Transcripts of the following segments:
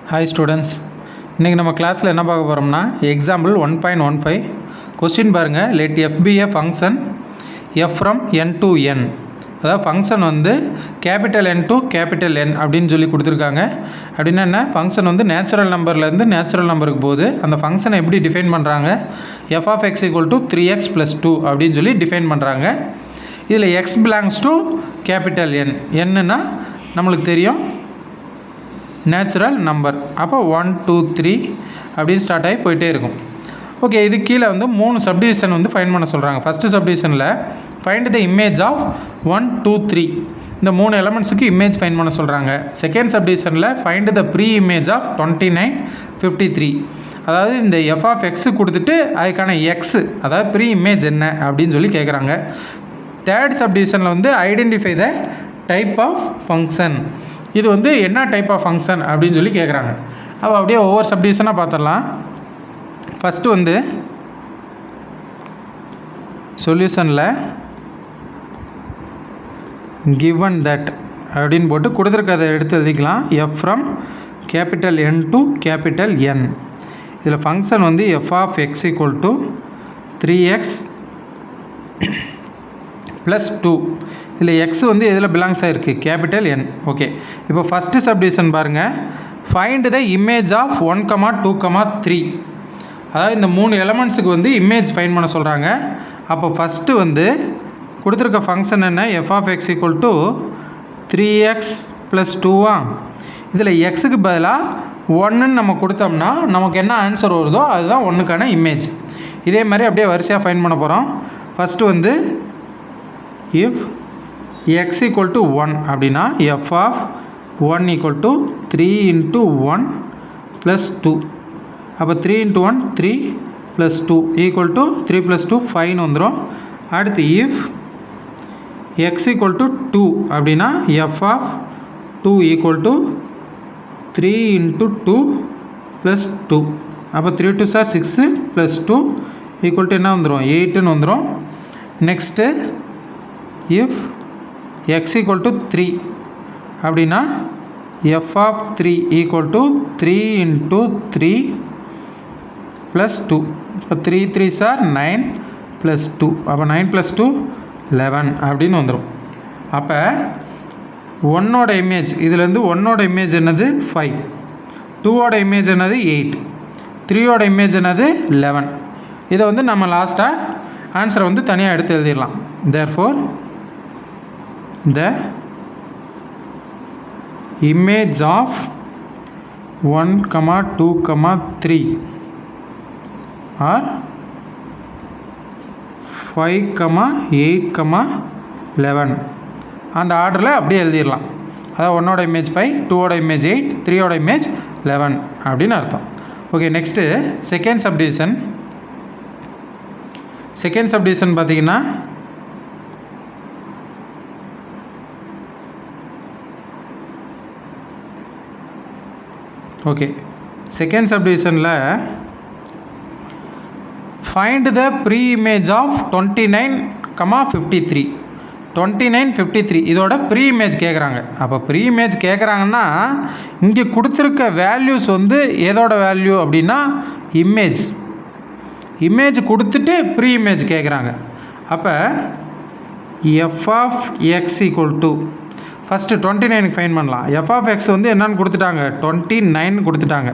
Hi students, இன்றைக்கி நம்ம கிளாஸில் என்ன பார்க்க போகிறோம்னா எக்ஸாம்பிள் 1.15 கொஸ்டின் பாருங்கள். let f be a function f from n to n, அதாவது ஃபங்க்ஷன் வந்து capital N to capital N அப்படின்னு சொல்லி கொடுத்துருக்காங்க. அப்படின்னா என்ன, ஃபங்க்ஷன் வந்து நேச்சுரல் நம்பர்லேருந்து நேச்சுரல் நம்பருக்கு போகுது. அந்த ஃபங்க்ஷனை எப்படி டிஃபைன் பண்ணுறாங்க, f of x equal to 3x plus 2 அப்படின்னு சொல்லி டிஃபைன் பண்ணுறாங்க. இதில் x belongs to capital N, என்னன்னா நம்மளுக்கு தெரியும் நேச்சுரல் நம்பர். அப்போ 1 2 3 அப்படின்னு ஸ்டார்ட் ஆகி போயிட்டே இருக்கும். ஓகே, இது கீழே வந்து 3 சப்டிவிஷன் வந்து ஃபைண்ட் பண்ண சொல்கிறாங்க. ஃபஸ்ட்டு சப்டிவிஷனில் ஃபைண்ட் த இமேஜ் ஆஃப் 1 2 3, இந்த 3 எலமெண்ட்ஸுக்கு இமேஜ் ஃபைண்ட் பண்ண சொல்கிறாங்க. செகண்ட் சப்டிவிஷனில் find the pre image of 29 53, அதாவது இந்த எஃப் ஆஃப் எக்ஸு கொடுத்துட்டு அதுக்கான எக்ஸு, அதாவது ப்ரீ இமேஜ் என்ன அப்படின்னு சொல்லி கேட்குறாங்க. தேர்ட் சப்டிவிஷனில் வந்து identify the type of function, இது வந்து என்ன டைப் ஆஃப் ஃபங்க்ஷன் அப்படின்னு சொல்லி கேட்குறாங்க. அப்போ அப்படியே ஒவ்வொரு சப்டிவிஷனாக பார்த்துடலாம். ஃபஸ்ட்டு வந்து சொல்யூஷனில் given that அப்படின்னு போட்டு கொடுத்துருக்கதை எடுத்து எழுதிக்கலாம். F from capital N to capital N. இதில் ஃபங்க்ஷன் வந்து F of X equal to 3x plus 2. இதில் எக்ஸ் வந்து எதில் பிலாங்ஸ் ஆகிருக்கு, கேபிட்டல் N. ஓகே, இப்போ ஃபஸ்ட்டு சப்டிவிஷன் பாருங்கள். ஃபைண்ட் த இமேஜ் ஆஃப் 1 2 3, அதாவது இந்த 3 எலமெண்ட்ஸுக்கு வந்து இமேஜ் ஃபைண்ட் பண்ண சொல்கிறாங்க. அப்போ ஃபஸ்ட்டு வந்து கொடுத்துருக்க ஃபங்க்ஷன் என்ன, F of X equal to 3x plus 2வா. இதில் எக்ஸுக்கு பதிலாக 1ன்னு நம்ம கொடுத்தோம்னா நமக்கு என்ன ஆன்சர் வருதோ அதுதான் 1க்கான இமேஜ். இதே மாதிரி அப்படியே வரிசையாக ஃபைண்ட் பண்ண போகிறோம். ஃபஸ்ட்டு வந்து if x equal to 1 அப்படின்னா f of 1 equal to 3 into 1 plus 2. அப்போ 3 into 1 3 plus 2 equal to 3 plus 2 5 வந்துடும். அடுத்து if x equal to 2 அப்படின்னா f of 2 equal to 3 into 2 plus 2. அப்போ 3 2 சார் 6 plus 2 equal to என்ன வந்துடும், 8ன்னு வந்துடும். Next if x equal to 3 அப்படின்னா f of 3 equal to 3 into 3 plus 2. இப்போ 3 3 சார் 9 plus 2, அப்போ 9 plus 2 11 அப்படின்னு வந்துடும். அப்போ 1ஓட இமேஜ், இதுலேருந்து 1ஓட இமேஜ் என்னது 5, 2ஓட இமேஜ் என்னது 8, 3ஓட இமேஜ் என்னது 11. இதை வந்து நம்ம லாஸ்ட்டாக ஆன்சரை வந்து தனியாக எடுத்து எழுதிடலாம். therefore the image of 1 2 3 or 5 8 11 அந்த ஆர்டரில் அப்படியே எழுதிடலாம். அதாவது 1ஓட இமேஜ் 5, 2ஓட இமேஜ் 8, 3ஓட இமேஜ் 11 அப்படின்னு அர்த்தம். Okay, next second subdivision. Second subdivision பார்த்தீங்கன்னா ஓகே, செகண்ட் சப்டிவிஷனில் find the pre image of 29 53, 29 53 இதோட ப்ரீ இமேஜ் கேட்குறாங்க. அப்போ ப்ரீ இமேஜ் கேட்குறாங்கன்னா இங்கே கொடுத்துருக்க வேல்யூஸ் வந்து எதோட வேல்யூ அப்படின்னா இமேஜ். இமேஜ் கொடுத்துட்டு ப்ரீ இமேஜ் கேட்குறாங்க. அப்போ F of X equal to first 29க்கு ஃபைன் பண்ணலாம். எஃப் ஆஃப் எக்ஸ் வந்து என்னென்னு கொடுத்துட்டாங்க, 29 கொடுத்துட்டாங்க.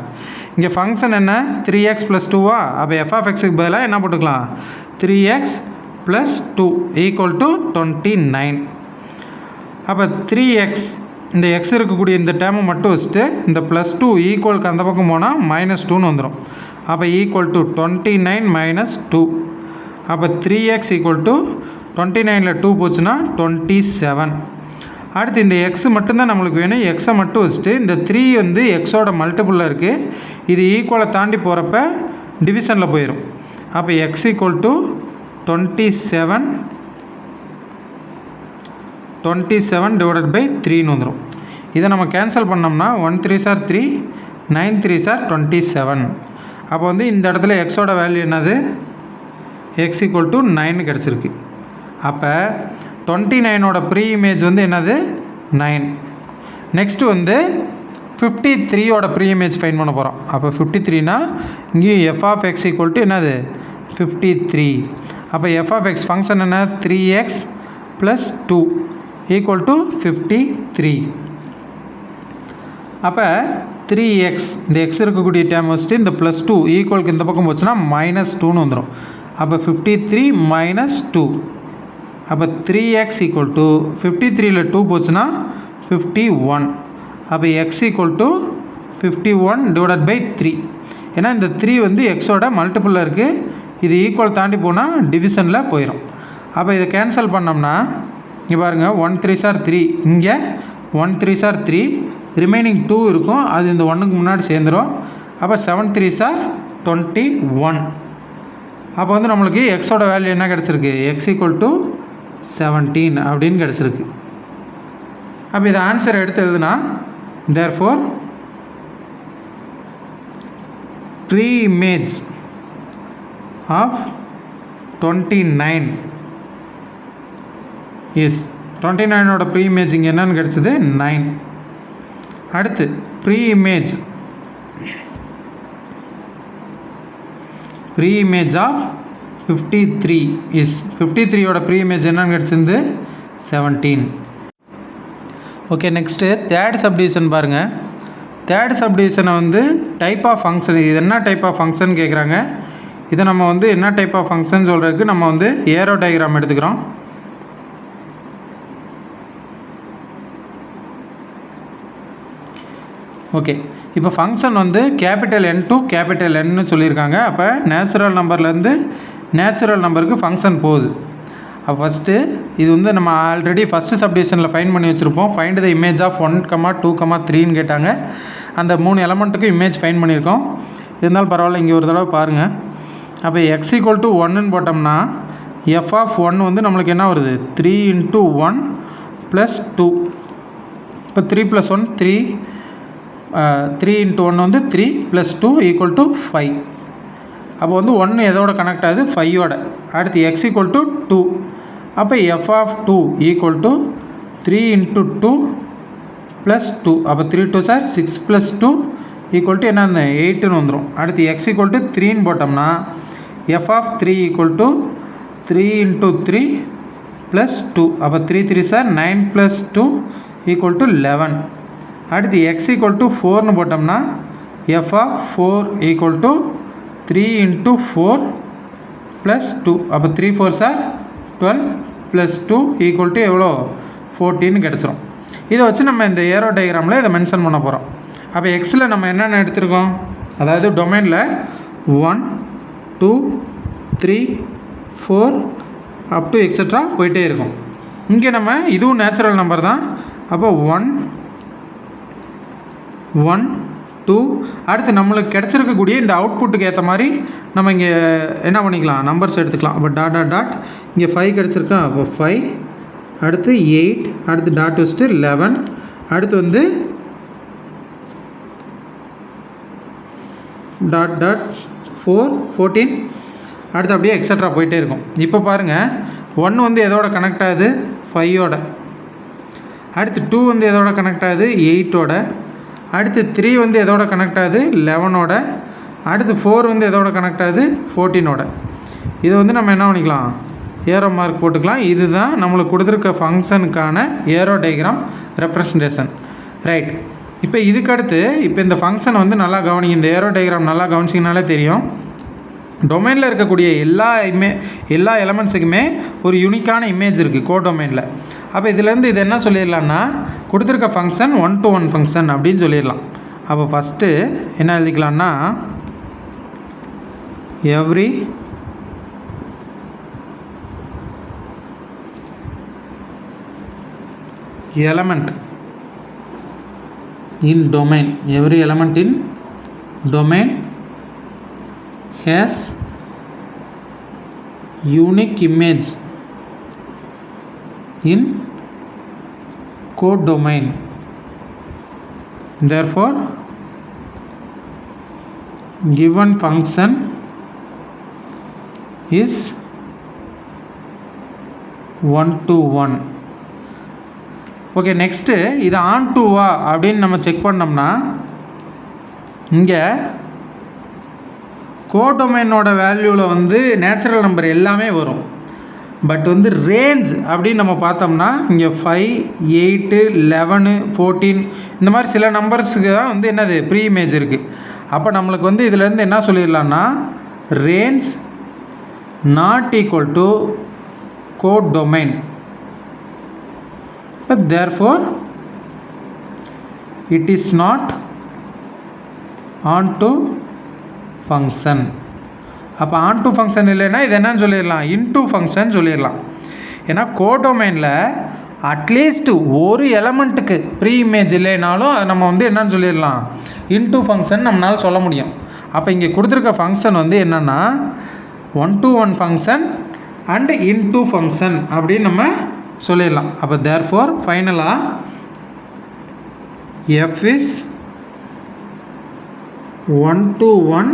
இங்கே ஃபங்க்ஷன் என்ன 3x ப்ளஸ் 2வா. அப்போ எஃப் ஆஃப் எக்ஸுக்கு பதிலாக என்ன போட்டுக்கலாம், 3x ப்ளஸ் 2 ஈக்குவல் டு 29. அப்போ 3x, இந்த எக்ஸ் இருக்கக்கூடிய இந்த டேர்மை மட்டும் வச்சுட்டு இந்த ப்ளஸ் 2 ஈக்குவலுக்கு அந்த பக்கம் போனால் -2ன்னு வந்துடும். அப்போ ஈக்குவல் டு 29 மைனஸ் 2. அப்போ 3x ஈக்குவல் டு 29ல் 2 போச்சுன்னா 27. அடுத்து இந்த எக்ஸ் மட்டும்தான் நம்மளுக்கு வேணும். எக்ஸை மட்டும் வச்சுட்டு இந்த 3 வந்து எக்ஸோட மல்டிபிளில் இருக்குது, இது ஈக்குவலை தாண்டி போகிறப்ப டிவிஷனில் போயிடும். அப்போ X equal to 27 divided by 3ன்னு வந்துடும். இதை நம்ம கேன்சல் பண்ணோம்னா 1 3 சார் 3, 9 3 சார் 27. அப்போ வந்து இந்த இடத்துல எக்ஸோட வேல்யூ என்னது, எக்ஸ் ஈக்குவல் டு 9 கிடச்சிருக்கு. அப்போ 29ஓட ப்ரீ இமேஜ் வந்து என்னது 9. நெக்ஸ்ட்டு வந்து 53 ஓட ப்ரீ இமேஜ் ஃபைன் பண்ண போகிறோம். அப்போ 53னா இங்கேயும் F of X equal to என்னது 53. அப்போ எஃப் ஆஃப் எக்ஸ் ஃபங்க்ஷன் என்ன 3x + 2 ஈக்குவல் டு 53. அப்போ 3x இந்த எக்ஸ் இருக்கக்கூடிய டேம் வச்சுட்டு இந்த +2 ஈக்குவலுக்கு இந்த பக்கம் போச்சுன்னா -2ன்னு வந்துடும். அப்போ 53 - 2. அப்போ 3x ஈக்குவல் டு 53ல் 2 போச்சுன்னா 51. அப்போ x ஈக்குவல் டு 51/3. ஏன்னா இந்த 3 வந்து எக்ஸோட மல்டிபிளில் இருக்குது. இது ஈக்குவல் தாண்டி போனால் டிவிஷனில் போயிடும். அப்போ இதை கேன்சல் பண்ணோம்னா இங்கே பாருங்கள் 1 3s are 3, இங்கே 1 3s are 3, ரிமைனிங் 2 இருக்கும், அது இந்த 1க்கு முன்னாடி சேர்ந்துடும். அப்போ 7 3s are 21. அப்போ வந்து நம்மளுக்கு எக்ஸோட வேல்யூ என்ன கிடச்சிருக்கு x ஈக்குவல் டு 17 அப்படின்னு கிடச்சிருக்கு. அப்போ இதை ஆன்சர் எடுத்து எழுதுனா therefore pre-image of 29 is 29 ஓட pre-image இங்கே என்னன்னு கிடச்சிது 9. அடுத்து pre-image of 53 is 53 ஓட pre-image என்னன்னு கிடச்சிருந்து 17. ஓகே, நெக்ஸ்ட்டு தேர்ட் சப்டிவிஷன் பாருங்கள். தேர்ட் சப்டிவிஷனை வந்து டைப் ஆஃப் ஃபங்க்ஷன், இது என்ன டைப் ஆஃப் ஃபங்க்ஷன் கேட்குறாங்க. இதை நம்ம வந்து என்ன டைப் ஆஃப் ஃபங்க்ஷன் சொல்கிறதுக்கு நம்ம வந்து ஏரோ டயக்ராம் எடுத்துக்கிறோம். ஓகே, இப்போ ஃபங்க்ஷன் வந்து கேபிட்டல் N டு கேபிட்டல் Nன்னு சொல்லியிருக்காங்க. அப்போ நேச்சுரல் நம்பர்லேருந்து நேச்சுரல் நம்பருக்கு ஃபங்க்ஷன் போகுது. அப்போ ஃபஸ்ட்டு இது வந்து நம்ம ஆல்ரெடி ஃபஸ்ட்டு சப்டிவிஷனில் ஃபைன் பண்ணி வச்சுருப்போம். ஃபைண்ட் த இமேஜ் ஆஃப் 1, 2, 3ன்னு கேட்டாங்க. அந்த 3 எலமெண்ட்டுக்கும் இமேஜ் ஃபைன் பண்ணியிருக்கோம். இருந்தாலும் பரவாயில்ல, இங்கே ஒரு தடவை பாருங்கள். அப்போ x ஈக்குவல் டு 1ன்னு போட்டோம்னா எஃப் ஆஃப் 1 வந்து நம்மளுக்கு என்ன வருது 3 × 1 + 2. இப்போ 3 + 1 3, 3 × 1 வந்து 3 + 2 = 5. அப்போ வந்து 1 எதோட கனெக்ட் ஆகுது 5ஓட. அடுத்து x ஈக்குவல் டு 2. அப்போ எஃப் ஆஃப் 2 ஈக்குவல் டு 3 × 2 + 2. அப்போ 3 2s are 6 + 2 ஈக்குவல் டு என்ன 8ன்னு வந்துடும். அடுத்து x ஈக்குவல் டு 3ன்னு போட்டோம்னா எஃப் ஆஃப் 3 ஈக்குவல் டு 3 × 3 + 2. அப்போ 3 3s are 9 + 2 ஈக்குவல் டு 11. அடுத்து x ஈக்குவல் டு 4ன்னு போட்டோம்னா எஃப் ஆஃப் 4 ஈக்குவல் டு 3 × 4 + 2. அப்போ 3 4s are 12 + 2 ஈக்குவல் டு எவ்வளோ 14 கிடச்சிரும். இதை வச்சு நம்ம இந்த ஏரோ டயக்ராமில் இதை மென்ஷன் பண்ண போகிறோம். அப்போ எக்ஸில் நம்ம என்னென்ன எடுத்துருக்கோம், அதாவது டொமைனில் 1 2 3 4 அப் டு எக்ஸட்ரா போயிட்டே இருக்கும். இங்கே நம்ம இதுவும் நேச்சுரல் நம்பர் தான். அப்போ 1 1 2. அடுத்து நம்மளுக்கு கிடச்சிருக்கக்கூடிய இந்த அவுட்புட்டுக்கு ஏற்ற மாதிரி நம்ம இங்கே என்ன பண்ணிக்கலாம், நம்பர்ஸ் எடுத்துக்கலாம். அப்போ டாட் டாட் டாட் இங்கே 5 கிடச்சிருக்கா, அப்போ 5, அடுத்து 8, அடுத்து டாட் வச்சுட்டு 11, அடுத்து வந்து டாட் டாட் 4 14, அடுத்து அப்படியே எக்ஸட்ரா போயிட்டே இருக்கும். இப்போ பாருங்கள் 1 வந்து எதோட கனெக்ட் ஆகுது 5ஓட, அடுத்து 2 வந்து எதோட கனெக்ட் ஆகுது 8ஓட, அடுத்து 3 வந்து எதோட கனெக்ட் ஆகுது 11ஓட, அடுத்து 4 வந்து எதோட கனெக்ட் ஆகுது 14ஓட. இது வந்து நம்ம என்ன பண்ணிக்கலாம், ஏரோ மார்க் போட்டுக்கலாம். இதுதான் நம்மளுக்கு கொடுத்துருக்க ஃபங்க்ஷனுக்கான ஏரோ டயக்ராம் ரெப்ரசன்டேஷன். ரைட், இப்போ இதுக்கடுத்து இப்போ இந்த ஃபங்க்ஷனை வந்து நல்லா கவனிங்க. இந்த ஏரோ டயக்ராம் நல்லா கவனிச்சிங்கனாலே தெரியும். டொமைனில் இருக்கக்கூடிய எல்லா எலமெண்ட்ஸுக்குமே ஒரு யூனிக்கான இமேஜ் இருக்குது கோடொமைனில். அப்போ இதுலேருந்து இது என்ன சொல்லிடலான்னா, கொடுத்துருக்க ஃபங்க்ஷன் 1 to 1 ஃபங்க்ஷன் அப்படின்னு சொல்லிடலாம். அப்போ ஃபஸ்ட்டு என்ன எழுதிக்கலான்னா, every element in domain, every element in domain has unique image in codomain. Therefore given function is 1 to 1. Okay, next இது ஆன் டூவா அப்படின்னு நம்ம செக் பண்ணோம்னா இங்கே கோடொமைனோட வேல்யூவில் வந்து நேச்சுரல் நம்பர் எல்லாமே வரும். பட் வந்து ரேஞ்ச் அப்படின்னு நம்ம பார்த்தோம்னா இங்கே 5, 8, 11, 14 இந்த மாதிரி சில நம்பர்ஸுக்கு தான் வந்து என்னது ப்ரீ இமேஜ் இருக்குது. அப்போ நம்மளுக்கு வந்து இதிலேருந்து என்ன சொல்லிடலான்னா range not equal to codomain. therefore it is not onto function. அப்போ onto function இல்லைன்னா இது என்னன்னு சொல்லிடலாம் into function சொல்லிடலாம். ஏன்னா கோடொமைனில் அட்லீஸ்ட் ஒரு எலமெண்ட்டுக்கு ப்ரீ இமேஜ் இல்லைனாலும் அதை நம்ம வந்து என்னன்னு சொல்லிடலாம் into function நம்மளால் சொல்ல முடியும். அப்போ இங்கே கொடுத்துருக்க ஃபங்க்ஷன் வந்து என்னென்னா 1-to-1 function and into function அப்படின்னு நம்ம சொல்லிடலாம். அப்போ therefore ஃபைனலாக f is 1-to-1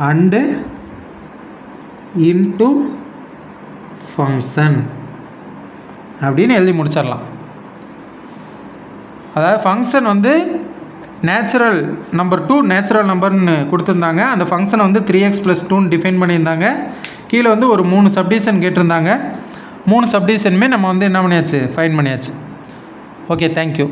and into function அப்படின்னு எழுதி முடிச்சிடலாம். அதாவது ஃபங்க்ஷன் வந்து நேச்சுரல் நம்பர் 2 நேச்சுரல் நம்பர்னு கொடுத்துருந்தாங்க. அந்த ஃபங்க்ஷனை வந்து 3x + 2ன்னு டிஃபைன் பண்ணியிருந்தாங்க. கீழே வந்து ஒரு 3 சப்டிவிஷன் கேட்டிருந்தாங்க. 3 சப்டிவிஷனுமே நம்ம வந்து என்ன பண்ணியாச்சு ஃபைன் பண்ணியாச்சு. Okay, thank you.